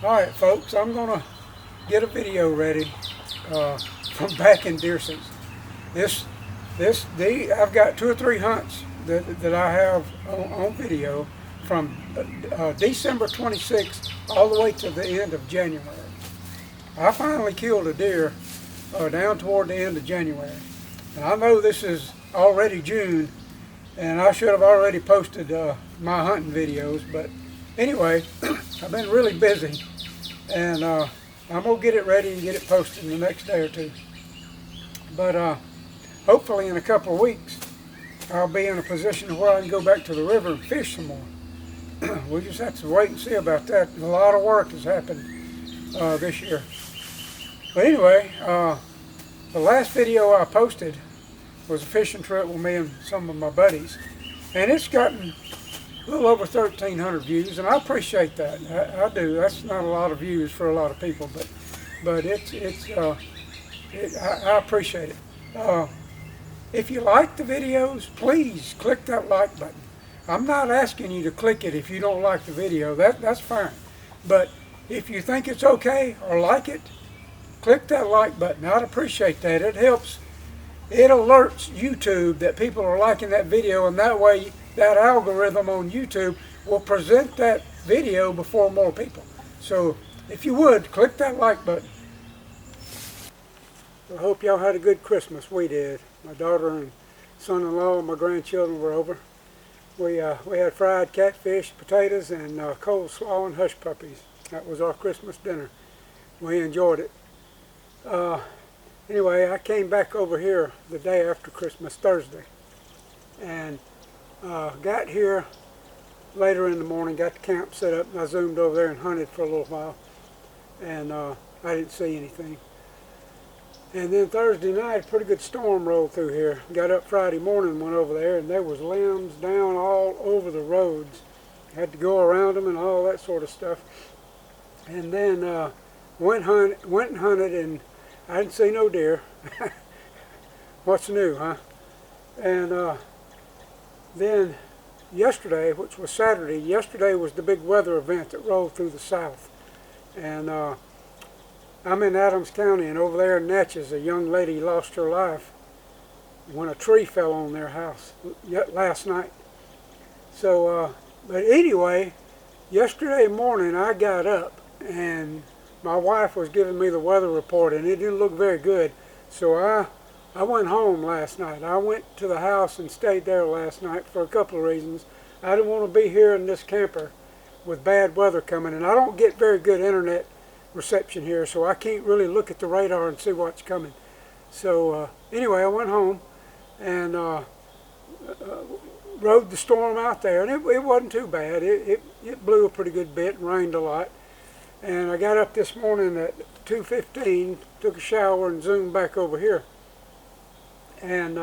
Alright folks, I'm going to get a video ready from back in deer season. I've got 2 or 3 hunts that I have on video from December 26th all the way to the end of January. I finally killed a deer down toward the end of January. And I know this is already June and I should have already posted my hunting videos, but anyway, I've been really busy and I'm going to get it ready and get it posted in the next day or two. But hopefully in a couple of weeks I'll be in a position where I can go back to the river and fish some more. We just have to wait and see about that. A lot of work has happened this year. But anyway, the last video I posted was a fishing trip with me and some of my buddies, and it's gotten a little over 1,300 views, and I appreciate that. I do. That's not a lot of views for a lot of people, but I appreciate it. If you like the videos, please click that like button. I'm not asking you to click it if you don't like the video. That's fine. But if you think it's okay or like it, click that like button. I'd appreciate that. It helps. It alerts YouTube that people are liking that video, and that way that algorithm on YouTube will present that video before more people. So if you would, click that like button. I hope y'all had a good Christmas. We did. My daughter and son-in-law and my grandchildren were over. We had fried catfish, potatoes, and coleslaw and hush puppies. That was our Christmas dinner. We enjoyed it. Anyway, I came back over here the day after Christmas, Thursday, and got here later in the morning, got the camp set up, and I zoomed over there and hunted for a little while, and I didn't see anything. And then Thursday night, a pretty good storm rolled through here. Got up Friday morning, went over there, and there was limbs down all over the roads. Had to go around them and all that sort of stuff. And then went and hunted, and I didn't see no deer. What's new, huh? And then yesterday, which was Saturday, yesterday was the big weather event that rolled through the south. And I'm in Adams County, and over there in Natchez, a young lady lost her life when a tree fell on their house last night. So, but anyway, yesterday morning I got up, and my wife was giving me the weather report, and it didn't look very good. So I went home last night. I went to the house and stayed there last night for a couple of reasons. I didn't want to be here in this camper with bad weather coming, and I don't get very good internet reception here, so I can't really look at the radar and see what's coming. So anyway, I went home and rode the storm out there, and it wasn't too bad. It blew a pretty good bit and rained a lot. And I got up this morning at 2:15, took a shower, and zoomed back over here. And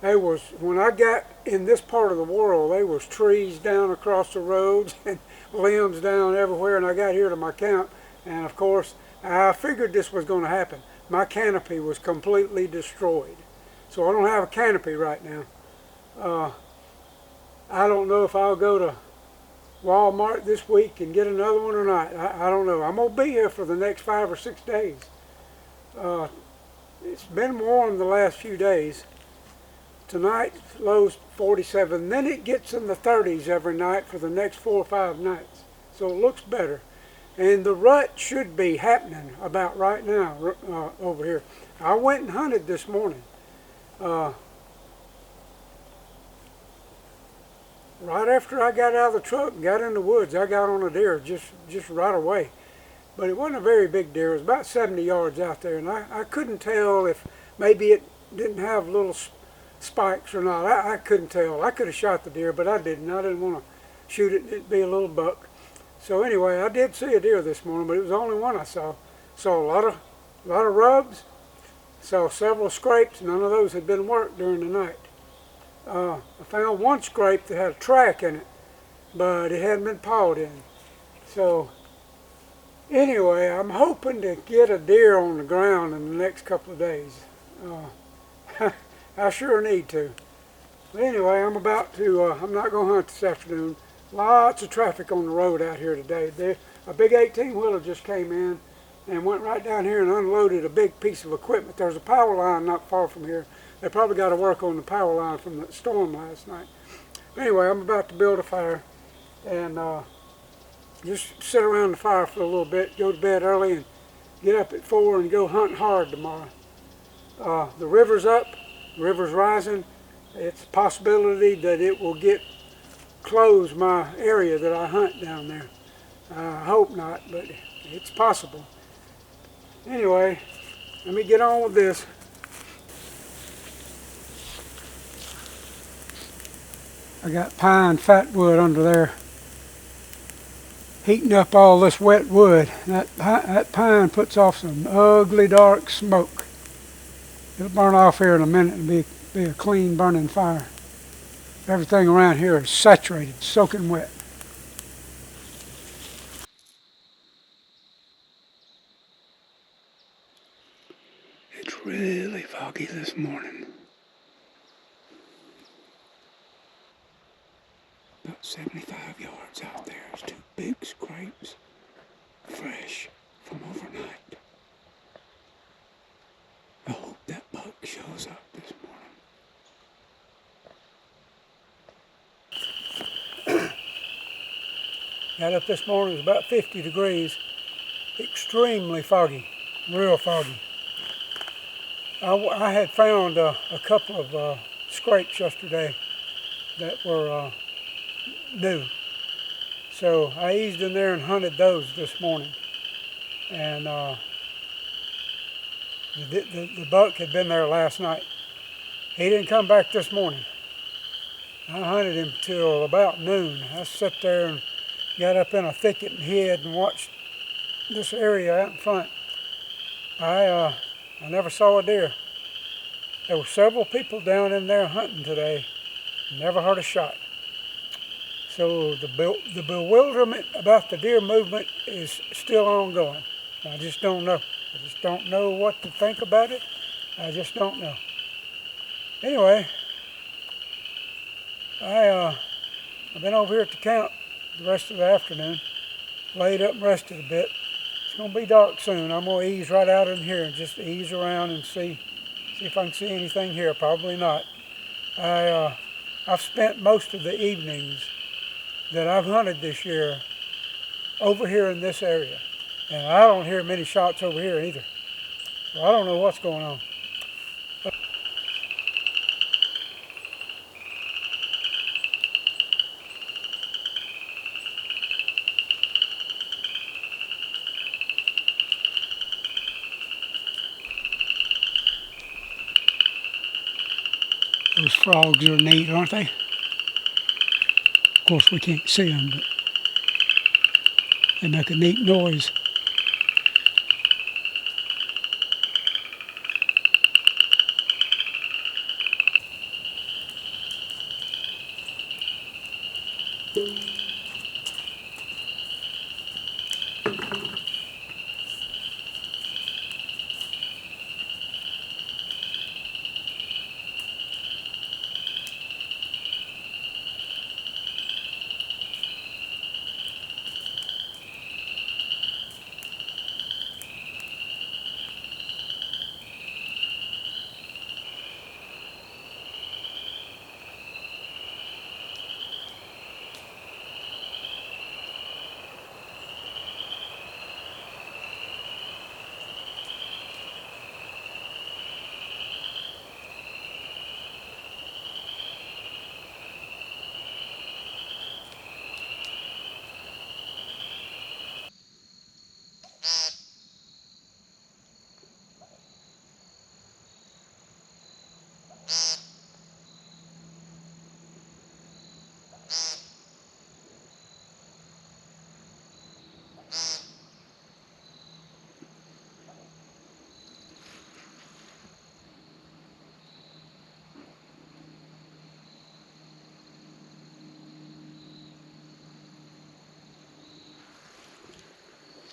when I got in this part of the world, there was trees down across the roads and limbs down everywhere, and I got here to my camp, and of course, I figured this was going to happen. My canopy was completely destroyed. So I don't have a canopy right now. I don't know if I'll go to Walmart this week and get another one or not. I don't know. I'm going to be here for the next 5 or 6 days. It's been warm the last few days. Tonight, low's 47. Then it gets in the 30s every night for the next 4 or 5 nights. So it looks better. And the rut should be happening about right now over here. I went and hunted this morning. Right after I got out of the truck and got in the woods, I got on a deer just right away. But it wasn't a very big deer. It was about 70 yards out there, and I couldn't tell if maybe it didn't have little spikes or not. I couldn't tell. I could have shot the deer, but I didn't. I didn't want to shoot it. It'd be a little buck. So anyway, I did see a deer this morning, but it was the only one I saw. Saw a lot of rubs. Saw several scrapes. None of those had been worked during the night. I found one scrape that had a track in it, but it hadn't been pawed in. So anyway, I'm hoping to get a deer on the ground in the next couple of days. I sure need to. But anyway, I'm not going to hunt this afternoon. Lots of traffic on the road out here today. a big 18-wheeler just came in and went right down here and unloaded a big piece of equipment. There's a power line not far from here. They probably got to work on the power line from the storm last night. Anyway, I'm about to build a fire and just sit around the fire for a little bit, go to bed early, and get up at 4 and go hunting hard tomorrow. The river's up, the river's rising. It's a possibility that it will close my area that I hunt down there. I hope not, but it's possible. Anyway, let me get on with this. I got pine fatwood under there heating up all this wet wood. That pine puts off some ugly dark smoke. It'll burn off here in a minute and be a clean burning fire. Everything around here is saturated, soaking wet. It's really foggy this morning. About 75 yards out there is 2 big scrapes, fresh from overnight. I hope that buck shows up this morning. Got up this morning, it was about 50 degrees, extremely foggy, real foggy. I had found a couple of scrapes yesterday that were new. So I eased in there and hunted those this morning. And the buck had been there last night. He didn't come back this morning. I hunted him till about noon. I sat there and got up in a thicket and hid and watched this area out in front. I never saw a deer. There were several people down in there hunting today. Never heard a shot. So the bewilderment about the deer movement is still ongoing. I just don't know. I just don't know what to think about it. I just don't know. Anyway, I've been over here at the camp the rest of the afternoon, laid up and rested a bit. It's going to be dark soon. I'm going to ease right out in here and just ease around and see if I can see anything here. Probably not. I've spent most of the evenings that I've hunted this year over here in this area. And I don't hear many shots over here either. So I don't know what's going on. Those frogs are neat, aren't they? Of course we can't see them, but they make a neat noise.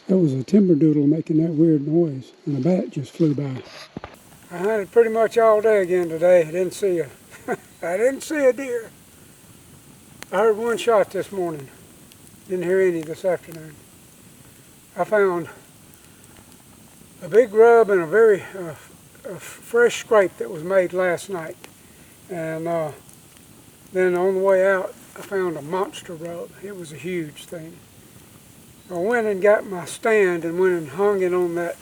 That was a timber doodle making that weird noise, and a bat just flew by. I hunted pretty much all day again today. I didn't see a deer. I heard one shot this morning. Didn't hear any this afternoon. I found a big rub and a very a fresh scrape that was made last night. And then on the way out, I found a monster rub. It was a huge thing. I went and got my stand and went and hung it on that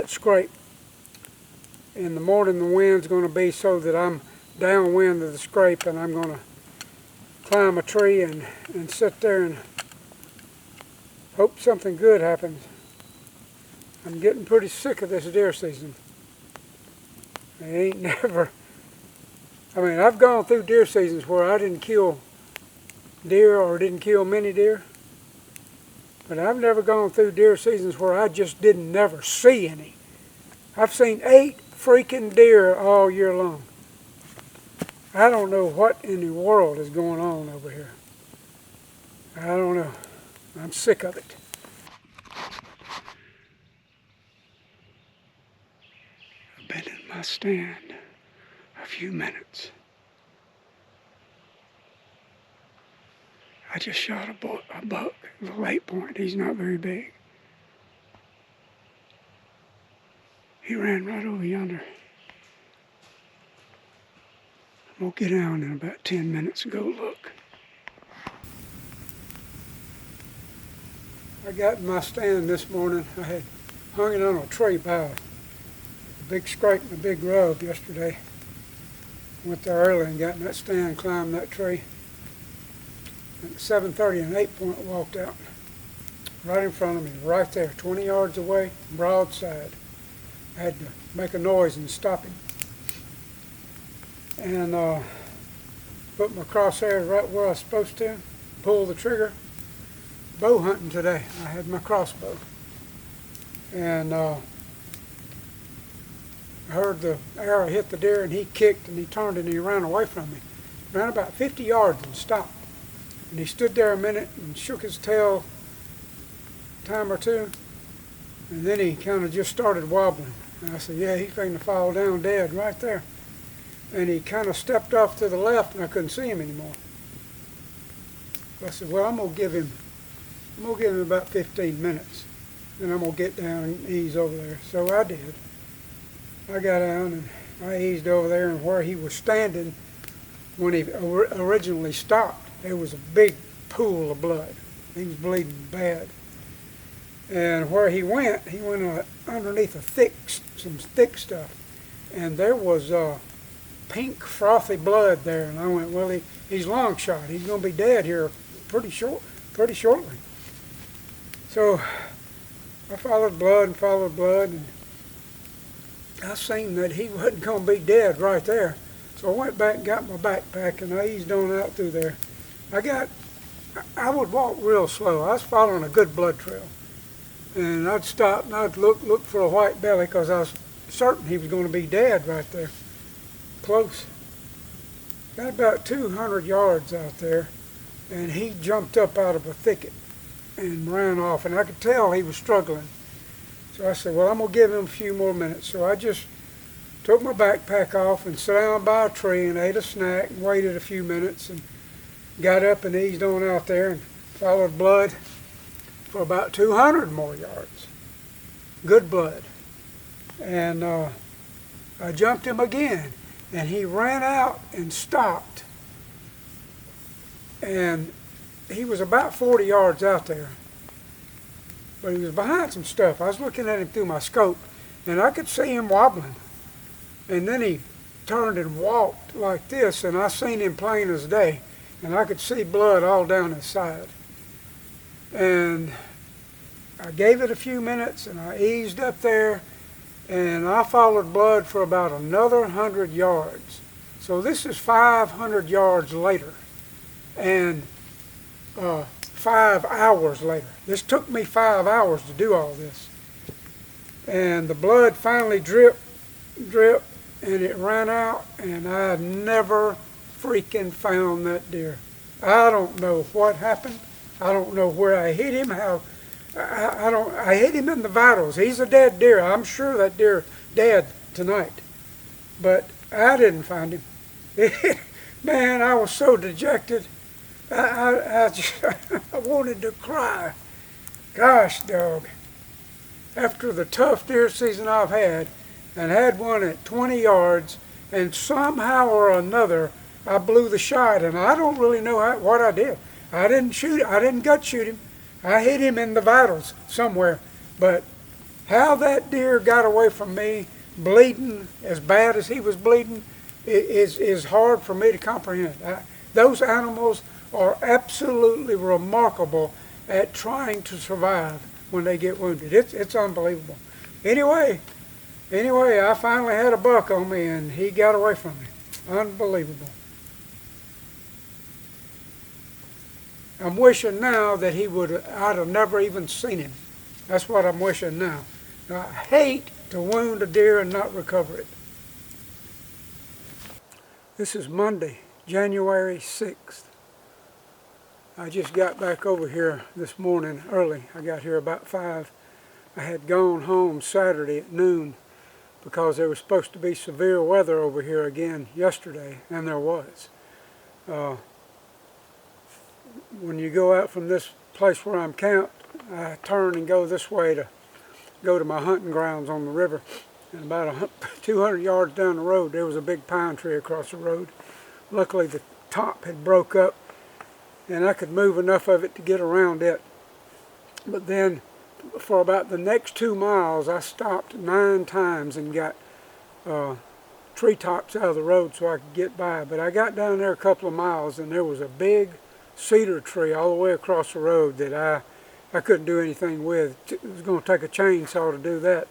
scrape. In the morning, the wind's going to be so that I'm downwind of the scrape, and I'm going to climb a tree and sit there and hope something good happens. I'm getting pretty sick of this deer season. It ain't never... I mean, I've gone through deer seasons where I didn't kill deer or didn't kill many deer. But I've never gone through deer seasons where I just didn't never see any. I've seen 8 freaking deer all year long. I don't know what in the world is going on over here. I don't know. I'm sick of it. I've been in my stand a few minutes. I just shot a buck, the late point. He's not very big. He ran right over yonder. I'm gonna get down in about 10 minutes and go look. I got in my stand this morning. I had hung it on a tree bough. A big scrape and a big rub yesterday. Went there early and got in that stand, climbed that tree. At 7:30, an 8-point walked out right in front of me, right there, 20 yards away, broadside. I had to make a noise and stop him. And put my crosshairs right where I was supposed to, pull the trigger. Bow hunting today. I had my crossbow. And I heard the arrow hit the deer, and he kicked and he turned and he ran away from me. Ran about 50 yards and stopped. And he stood there a minute and shook his tail a time or two, and then he kind of just started wobbling. And I said, yeah, he's going to fall down dead right there. And he kind of stepped off to the left, and I couldn't see him anymore. So I said, well, I'm going to give him about 15 minutes, and I'm going to get down and ease over there. So I did. I got down and I eased over there, and where he was standing when he originally stopped, there was a big pool of blood. He was bleeding bad. And where he went underneath some thick stuff. And there was pink frothy blood there. And I went, well, he's long shot. He's going to be dead here pretty shortly. So I followed blood, and I seen that he wasn't going to be dead right there. So I went back and got my backpack, and I eased on out through there. I would walk real slow. I was following a good blood trail. And I'd stop and I'd look for a white belly, because I was certain he was going to be dead right there, close. Got about 200 yards out there, and he jumped up out of a thicket and ran off, and I could tell he was struggling. So I said, well, I'm going to give him a few more minutes. So I just took my backpack off and sat down by a tree and ate a snack and waited a few minutes and got up and eased on out there and followed blood for about 200 more yards. Good blood. And I jumped him again, and he ran out and stopped. And he was about 40 yards out there, but he was behind some stuff. I was looking at him through my scope, and I could see him wobbling. And then he turned and walked like this, and I seen him plain as day, and I could see blood all down his side. And I gave it a few minutes, and I eased up there, and I followed blood for about another 100 yards. So this is 500 yards later, and 5 hours later. This took me 5 hours to do all this. And the blood finally dripped, and it ran out, and I never freaking found that deer. I don't know what happened. I don't know where I hit him, I hit him in the vitals. He's a dead deer. I'm sure that deer dead tonight. But I didn't find him. Man, I was so dejected. I wanted to cry. Gosh, dog. After the tough deer season I've had, and had one at 20 yards, and somehow or another I blew the shot, and I don't really know what I did. I didn't shoot. I didn't gut shoot him. I hit him in the vitals somewhere, but how that deer got away from me, bleeding as bad as he was bleeding, is hard for me to comprehend. Those animals are absolutely remarkable at trying to survive when they get wounded. It's unbelievable. Anyway, I finally had a buck on me, and he got away from me. Unbelievable. I'm wishing now that I'd have never even seen him. That's what I'm wishing now. I hate to wound a deer and not recover it. This is Monday, January 6th. I just got back over here this morning early. I got here about 5. I had gone home Saturday at noon because there was supposed to be severe weather over here again yesterday, and there was. When you go out from this place where I'm camped, I turn and go this way to go to my hunting grounds on the river. And about 200 yards down the road, there was a big pine tree across the road. Luckily, the top had broke up, and I could move enough of it to get around it. But then, for about the next 2 miles, I stopped 9 times and got treetops out of the road so I could get by. But I got down there a couple of miles, and there was a big cedar tree all the way across the road that I couldn't do anything with. It was going to take a chainsaw to do that.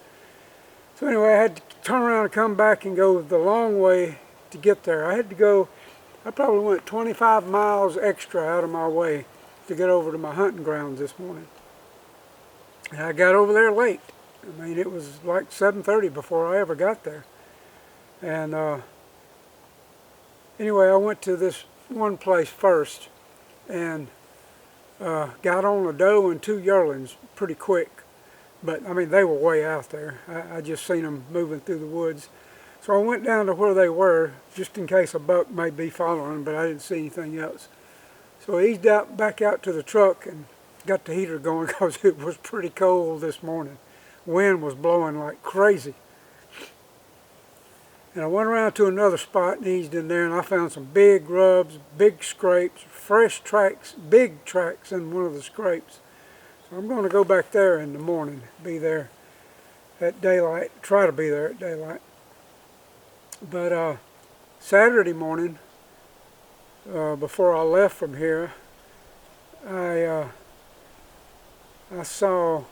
So anyway, I had to turn around and come back and go the long way to get there. I probably went 25 miles extra out of my way to get over to my hunting grounds this morning. And I got over there late. I mean, it was like 7:30 before I ever got there. And anyway, I went to this one place first and got on a doe and 2 yearlings pretty quick. But, I mean, they were way out there. I just seen them moving through the woods. So I went down to where they were, just in case a buck may be following them, but I didn't see anything else. So I eased back out to the truck and got the heater going because it was pretty cold this morning. Wind was blowing like crazy. And I went around to another spot and eased in there, and I found some big rubs, big scrapes, fresh tracks, big tracks in one of the scrapes. So I'm going to go back there in the morning, be there at daylight, try to be there at daylight. But Saturday morning, before I left from here, I saw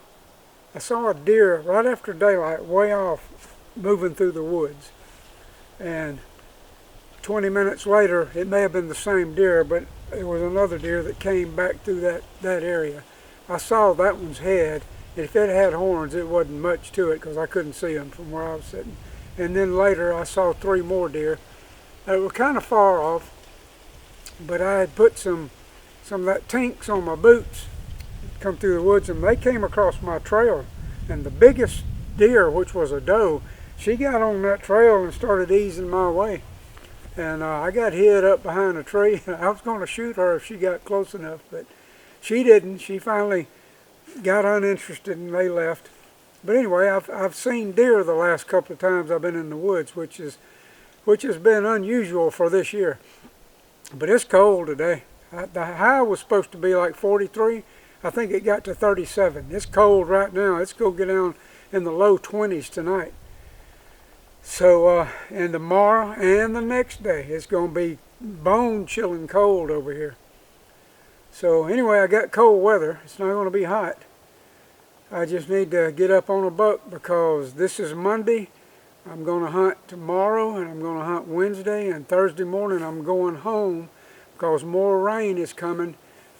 a deer right after daylight, way off, moving through the woods. And 20 minutes later, it may have been the same deer, but it was another deer that came back through that area. I saw that one's head, and if it had horns, it wasn't much to it because I couldn't see them from where I was sitting. And then later, I saw 3 more deer that were kind of far off, but I had put some of that tinks on my boots, come through the woods, and they came across my trail. And the biggest deer, which was a doe, she got on that trail and started easing my way. And I got hid up behind a tree. I was going to shoot her if she got close enough, but she didn't. She finally got uninterested and they left. But anyway, I've seen deer the last couple of times I've been in the woods, which has been unusual for this year. But it's cold today. The high was supposed to be like 43. I think it got to 37. It's cold right now. It's going to get down in the low 20s tonight. So, and tomorrow and the next day, it's going to be bone-chilling cold over here. So anyway, I got cold weather. It's not going to be hot. I just need to get up on a buck because this is Monday. I'm going to hunt tomorrow, and I'm going to hunt Wednesday, and Thursday morning I'm going home because more rain is coming,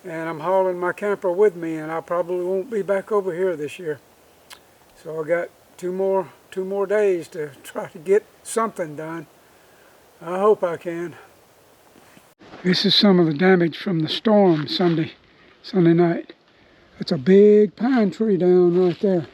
and I'm hauling my camper with me, and I probably won't be back over here this year. So I got two more days to try to get something done. I hope I can. This is some of the damage from the storm Sunday night. That's a big pine tree down right there.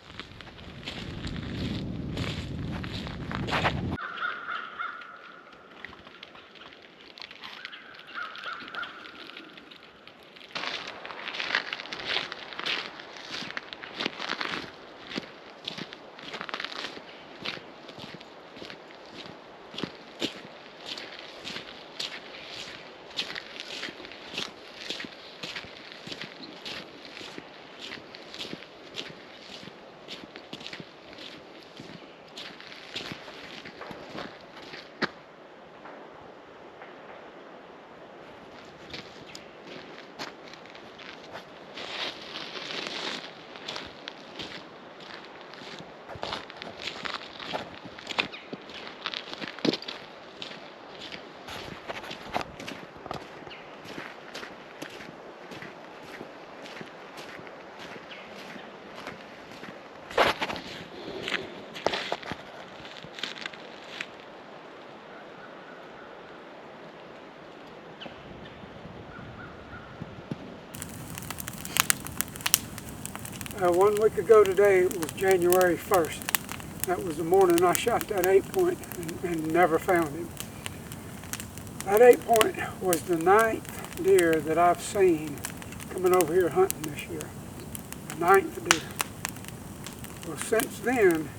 1 week ago today was January 1st. That was the morning I shot that 8-point and never found him. That 8-point was the 9th deer that I've seen coming over here hunting this year. The 9th deer. Well, since then,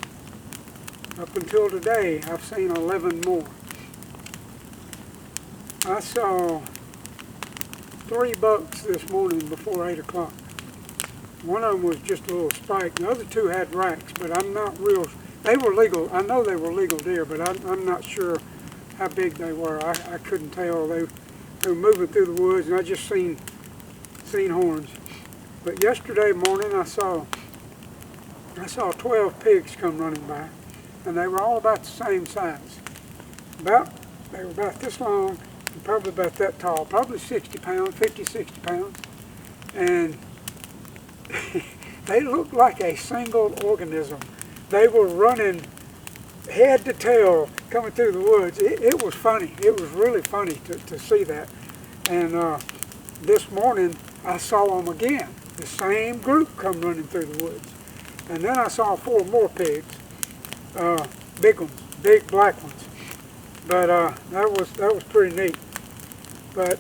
up until today, I've seen 11 more. I saw 3 bucks this morning before 8 o'clock. One of them was just a little spike. The other 2 had racks, but I'm not real. They were legal. I know they were legal deer, but I'm not sure how big they were. I couldn't tell. They were moving through the woods, and I just seen horns. But yesterday morning, I saw 12 pigs come running by, and they were all about the same size. They were about this long, and probably about that tall, probably 60 pounds, 50, 60 pounds. And they looked like a single organism. They were running head to tail coming through the woods. It was funny. It was really funny to see that. And this morning, I saw them again. The same group come running through the woods. And then I saw 4 more pigs, big ones, big black ones. But that was pretty neat. But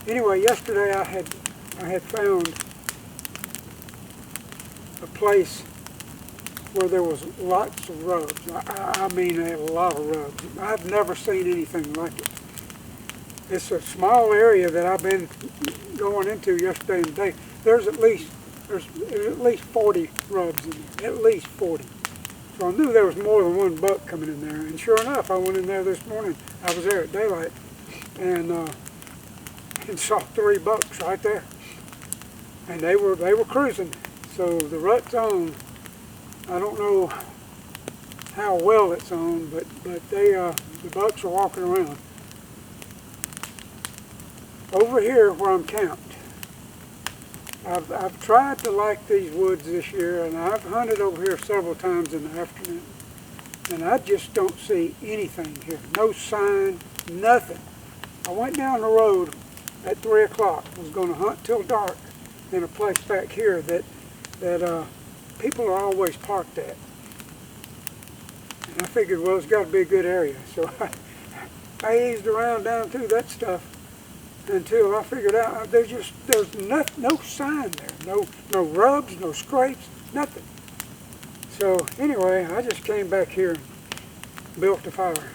anyway, yesterday I had found a place where there was lots of rubs. I mean a lot of rubs. I've never seen anything like it. It's a small area that I've been going into yesterday and today. There's at least 40 rubs in there, at least 40. So I knew there was more than 1 buck coming in there. And sure enough, I went in there this morning. I was there at daylight and saw 3 bucks right there. And they were cruising. So the rut's on. I don't know how well it's on, but the bucks are walking around. Over here where I'm camped, I've tried to like these woods this year, and I've hunted over here several times in the afternoon, and I just don't see anything here. No sign, nothing. I went down the road at 3 o'clock, was going to hunt till dark in a place back here that people are always parked at. And I figured, well, it's got to be a good area. So I eased around down through that stuff until I figured out there's no sign there. No rubs, no scrapes, nothing. So anyway, I just came back here and built a fire.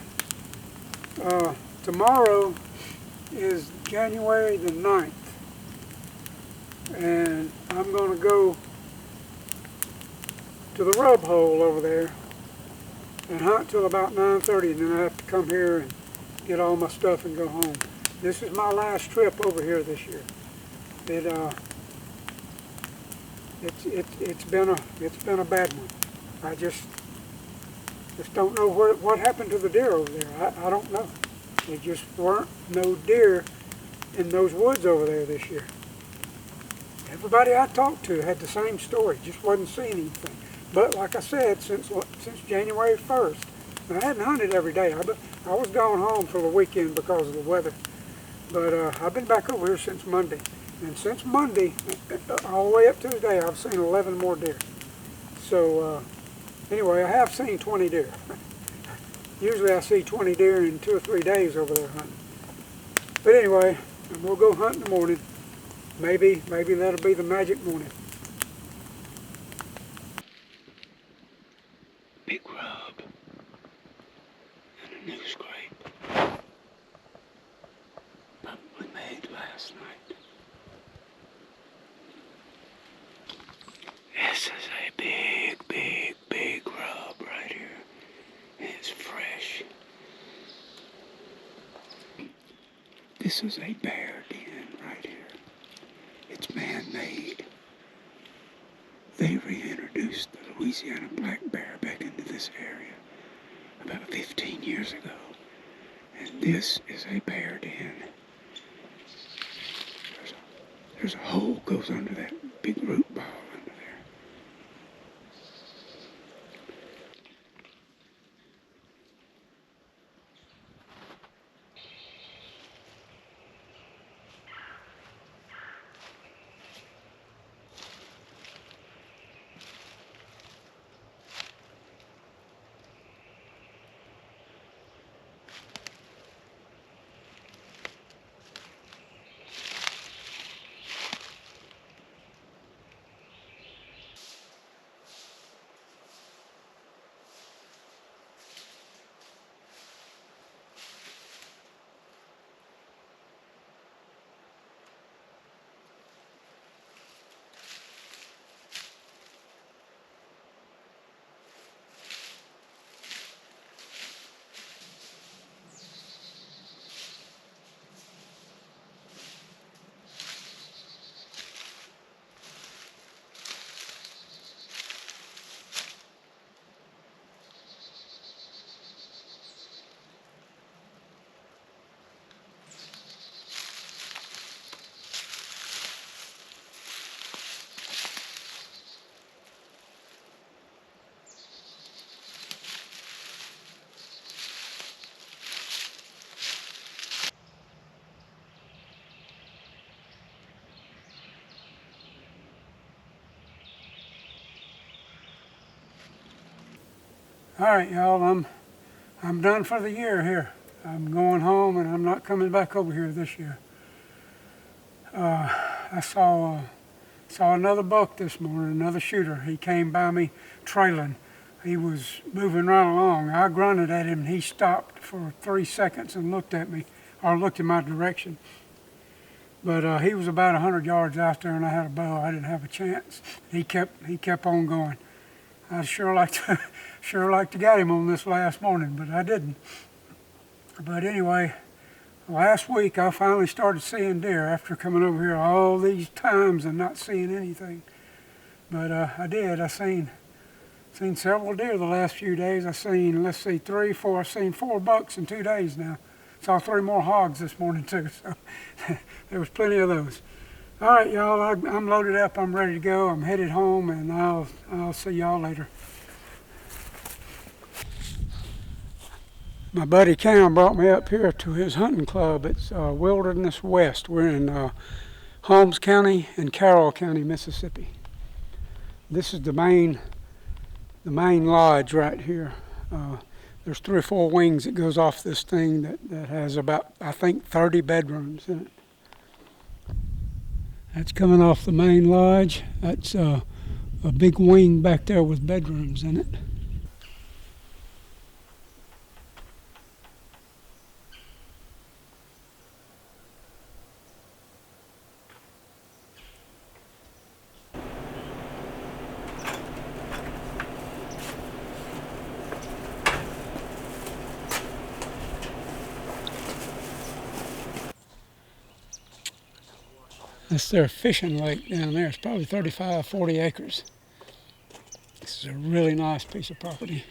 Tomorrow is January the 9th. And I'm going to go to the rub hole over there and hunt till about 9:30, and then I have to come here and get all my stuff and go home. This is my last trip over here this year. It's been a bad one. I just don't know what happened to the deer over there. I don't know. There just weren't no deer in those woods over there this year. Everybody I talked to had the same story, just wasn't seeing anything. But like I said, since January 1st, and I hadn't hunted every day. I was going home for the weekend because of the weather. But I've been back over here since Monday. And since Monday, all the way up to today, I've seen 11 more deer. So anyway, I have seen 20 deer. Usually I see 20 deer in 2 or 3 days over there hunting. But anyway, we'll go hunt in the morning. Maybe that'll be the magic morning. Big rub and a new scrape. Probably made last night. This is a big rub right here. It's fresh. This is a bear den right here. It's man-made. They reintroduced the Louisiana black bear back into this area about 15 years ago. And this is a bear den. There's a hole goes under that big root ball under there. All right, y'all. I'm done for the year here. I'm going home, and I'm not coming back over here this year. I saw another buck this morning, another shooter. He came by me trailing. He was moving right along. I grunted at him, and he stopped for 3 seconds and looked at me, or looked in my direction. But he was about 100 yards out there, and I had a bow. I didn't have a chance. He kept on going. I'd sure like to get him on this last morning, but I didn't. But anyway, last week I finally started seeing deer after coming over here all these times and not seeing anything. But I did. I seen several deer the last few days. I seen, let's see, 3, 4. I've seen 4 bucks in 2 days now. Saw 3 more hogs this morning too. So there was plenty of those. All right, y'all. I'm loaded up. I'm ready to go. I'm headed home, and I'll see y'all later. My buddy Cam brought me up here to his hunting club. It's Wilderness West. We're in Holmes County and Carroll County, Mississippi. This is the main lodge right here. There's 3 or 4 wings that goes off this thing that has about, I think, 30 bedrooms in it. That's coming off the main lodge. That's a big wing back there with bedrooms in it. That's their fishing lake down there. It's probably 35, 40 acres. This is a really nice piece of property.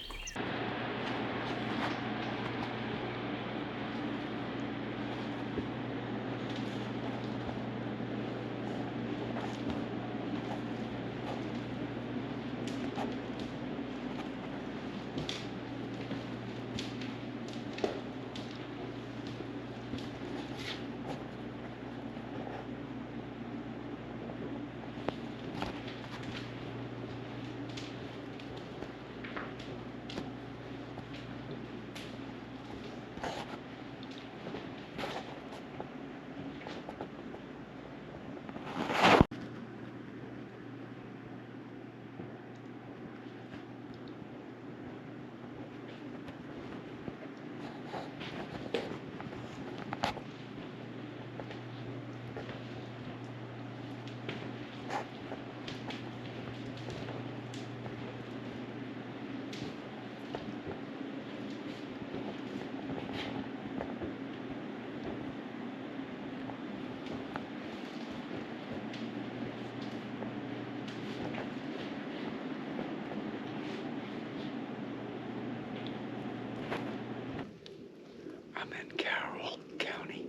I'm in Carroll County,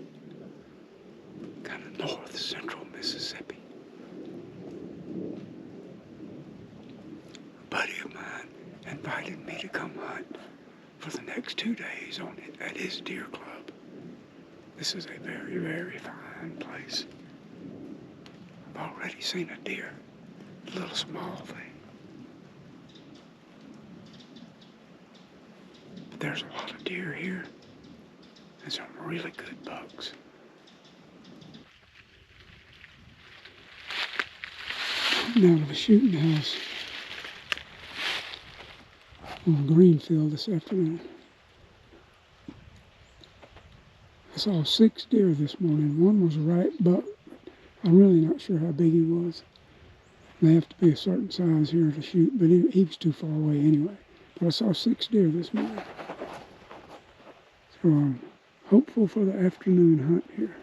kind of north central Mississippi. A buddy of mine invited me to come hunt for the next 2 days at his deer club. This is a very, very fine place. I've already seen a deer, a little small thing. But there's a lot of deer here. And some really good bucks. Coming out of a shooting house on Greenfield this afternoon. I saw 6 deer this morning. One was a right buck. I'm really not sure how big he was. They have to be a certain size here to shoot, but he was too far away anyway. But I saw 6 deer this morning. So I'm hopeful for the afternoon hunt here.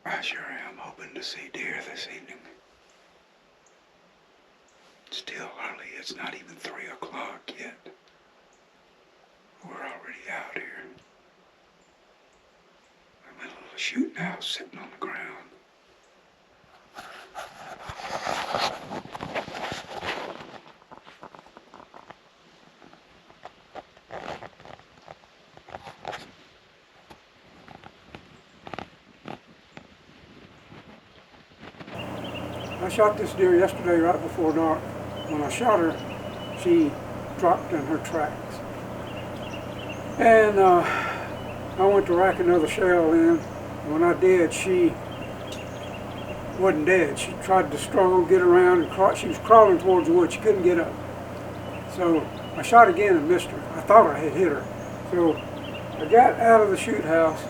I sure am hoping to see deer this evening. It's still early. It's not even 3 o'clock yet. We're already out here. I'm in a little shooting house sitting on the ground. I shot this deer yesterday right before dark. When I shot her, she dropped in her tracks. And I went to rack another shell in. When I did, she wasn't dead. She tried to struggle, get around, and she was crawling towards the wood. She couldn't get up. So I shot again and missed her. I thought I had hit her. So I got out of the shoot house,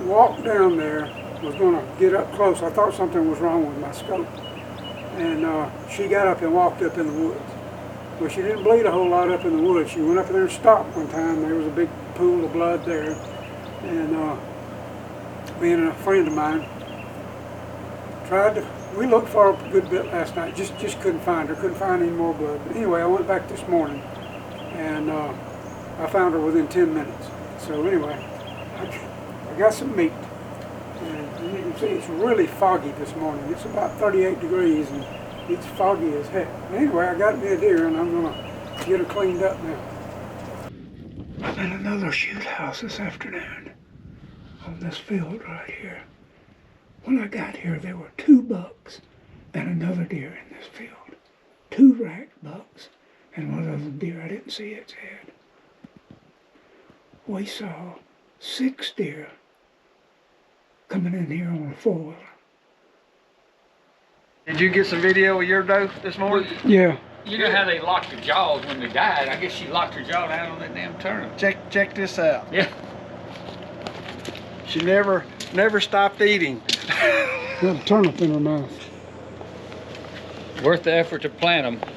walked down there, was going to get up close. I thought something was wrong with my scope. And she got up and walked up in the woods. Well, she didn't bleed a whole lot up in the woods. She went up there and stopped one time. There was a big pool of blood there. And being a friend of mine, we looked for her a good bit last night, just couldn't find her, couldn't find any more blood. But anyway, I went back this morning, and I found her within 10 minutes. So anyway, I got some meat. And you can see it's really foggy this morning. It's about 38 degrees, and it's foggy as heck. Anyway, I got me a deer, and I'm gonna get her cleaned up now. I'm in another shoot house this afternoon on this field right here. When I got here, there were 2 bucks and another deer in this field. 2 rack bucks and one other deer. I didn't see its head. We saw 6 deer coming in here on a 4-wheeler. Did you get some video of your doe this morning? Yeah. You know how they locked the jaws when they died? I guess she locked her jaw down on that damn turnip. Check this out. Yeah. She never stopped eating. Got a turnip in her mouth. Worth the effort to plant them.